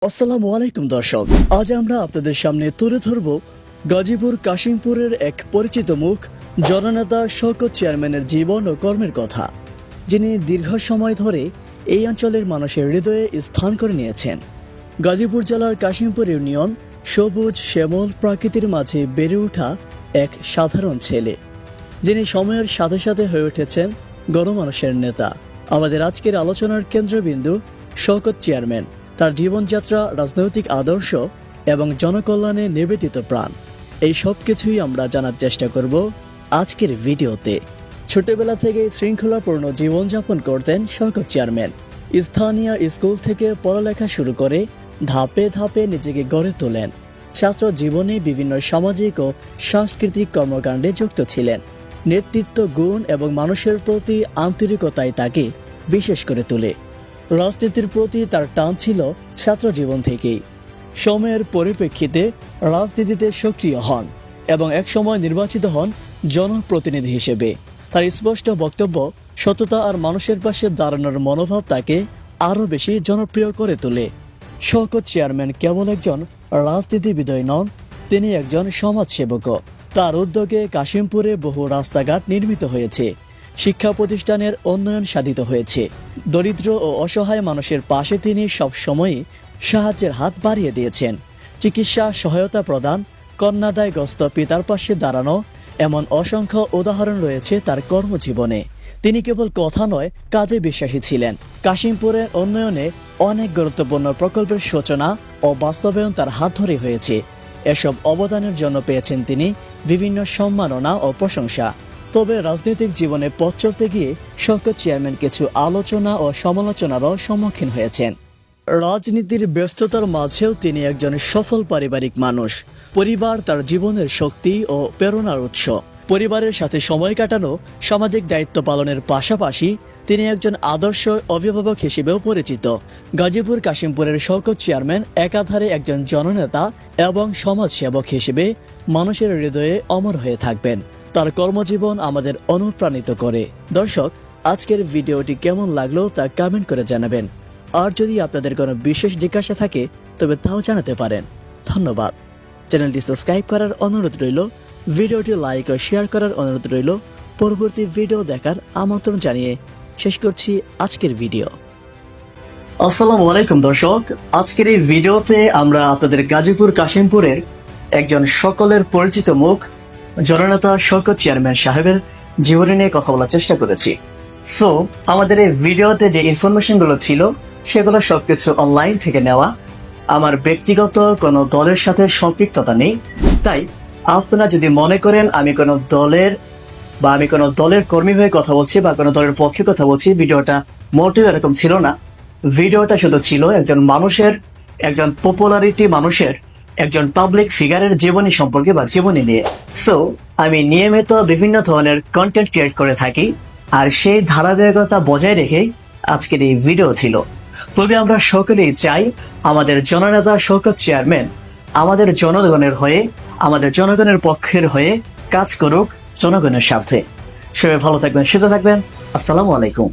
আসসালামু আলাইকুম দর্শক, আজ আমরা আপনাদের সামনে তুলে ধরব গাজীপুর কাশিমপুরের এক পরিচিত মুখ জননেতা শওকত চেয়ারম্যানের জীবন ও কর্মের কথা, যিনি দীর্ঘ সময় ধরে এই অঞ্চলের মানুষের হৃদয়ে স্থান করে নিয়েছেন। গাজীপুর জেলার কাশিমপুর ইউনিয়ন সবুজ শ্যামল প্রকৃতির মাঝে বেড়ে ওঠা এক সাধারণ ছেলে, যিনি সময়ের সাথে সাথে হয়ে উঠেছেন গণমানুষের নেতা। আমাদের আজকের আলোচনার কেন্দ্রবিন্দু শওকত চেয়ারম্যান, তার জীবনযাত্রা, রাজনৈতিক আদর্শ এবং জনকল্যাণে নিবেদিত প্রাণ। এই সব কিছুই আমরা জানার চেষ্টা করব আজকের ভিডিওতে। ছোটবেলা থেকে শৃঙ্খলাপূর্ণ জীবনযাপন করতেন শওকত চেয়ারম্যান। স্থানীয় স্কুল থেকে পড়ালেখা শুরু করে ধাপে ধাপে নিজেকে গড়ে তোলেন। ছাত্র জীবনে বিভিন্ন সামাজিক ও সাংস্কৃতিক কর্মকাণ্ডে যুক্ত ছিলেন। নেতৃত্ব গুণ এবং মানুষের প্রতি আন্তরিকতাই তাকে বিশেষ করে তোলে। রাজনীতির প্রতি তার টান ছিল ছাত্র জীবন থেকেই। সময়ের পরিপ্রেক্ষিতে রাজনীতিতে সক্রিয় হন এবং একসময় নির্বাচিত হন জনপ্রতিনিধি হিসেবে। তার স্পষ্ট বক্তব্য, সততা আর মানুষের পাশে দাঁড়ানোর মনোভাব তাকে আরও বেশি জনপ্রিয় করে তোলে। শওকত চেয়ারম্যান কেবল একজন রাজনীতিবিদই নন, তিনি একজন সমাজসেবকও। তার উদ্যোগে কাশিমপুরে বহু রাস্তাঘাট নির্মিত হয়েছে, শিক্ষা প্রতিষ্ঠানের উন্নয়ন সাধিত হয়েছে। দরিদ্র ও অসহায় মানুষের পাশে তিনি সবসময়ই সাহায্যের হাত বাড়িয়ে দিয়েছেন। চিকিৎসা সহায়তা প্রদান, কন্যাদায়গ্রস্ত পিতার পাশে দাঁড়ানো, এমন অসংখ্য উদাহরণ রয়েছে তার কর্মজীবনে। তিনি কেবল কথা নয়, কাজে বিশ্বাসী ছিলেন। কাশিমপুরের উন্নয়নে অনেক গুরুত্বপূর্ণ প্রকল্পের সূচনা ও বাস্তবায়ন তার হাত ধরে হয়েছে। এসব অবদানের জন্য পেয়েছেন তিনি বিভিন্ন সম্মাননা ও প্রশংসা। তবে রাজনৈতিক জীবনে পথ চলতে গিয়ে শওকত চেয়ারম্যান কিছু আলোচনা ও সমালোচনারও সম্মুখীন হয়েছেন। রাজনীতির ব্যস্ততার মাঝেও তিনি একজন সফল পারিবারিক মানুষ। পরিবার তার জীবনের শক্তি ও প্রেরণার উৎস। পরিবারের সাথে সময় কাটানো, সামাজিক দায়িত্ব পালনের পাশাপাশি তিনি একজন আদর্শ অভিভাবক হিসেবেও পরিচিত। গাজীপুর কাশিমপুরের শওকত চেয়ারম্যান একাধারে একজন জননেতা এবং সমাজসেবক হিসেবে মানুষের হৃদয়ে অমর হয়ে থাকবেন। তার কর্মজীবন আমাদের অনুপ্রাণিত করে। দর্শক, আজকের ভিডিওটি কেমন লাগলো তা কমেন্ট করে জানাবেন। আর যদি আপনাদের কোনো বিশেষ জিজ্ঞাসা থাকে তবে তাও জানাতে পারেন। ধন্যবাদ। চ্যানেলটি সাবস্ক্রাইব করার অনুরোধ রইল, ভিডিওটি লাইক ও শেয়ার করার অনুরোধ রইল। পরবর্তী ভিডিও দেখার আমন্ত্রণ জানিয়ে শেষ করছি আজকের ভিডিও। আসসালামু আলাইকুম দর্শক, আজকের এই ভিডিওতে আমরা আপনাদের গাজীপুর কাশিমপুরের একজন সকলের পরিচিত মুখ জননেতা শওকত চেয়ারম্যান সাহেবের জীবনী নিয়ে কথা বলার চেষ্টা করেছি। সো আমাদের এই ভিডিওতে যে ইনফরমেশন গুলো ছিল সেগুলো সবকিছু অনলাইন থেকে নেওয়া। আমার ব্যক্তিগত কোনো দলের সাথে সম্পৃক্ততা নেই। তাই আপনারা যদি মনে করেন আমি কোনো দলের কর্মী হয়ে কথা বলছি বা কোনো দলের পক্ষে কথা বলছি, ভিডিওটা মোটেও এরকম ছিল না। ভিডিওটা শুধু ছিল একজন পপুলারিটি মানুষের, একজন পাবলিক ফিগারের জীবনী সম্পর্কে বা জীবনী নিয়ে। সো আমি নিয়মিত বিভিন্ন ধরনের কন্টেন্ট ক্রিয়েট করে থাকি, আর সেই ধারাবাহিকতা বজায় রেখে আজকের এই ভিডিও ছিল। তবে আমরা সকলেই চাই আমাদের জননেতা শওকত চেয়ারম্যান আমাদের জনগণের হয়ে, আমাদের জনগণের পক্ষের হয়ে কাজ করুক জনগণের স্বার্থে। সবাই ভালো থাকবেন, সুস্থ থাকবেন। আসসালামু আলাইকুম।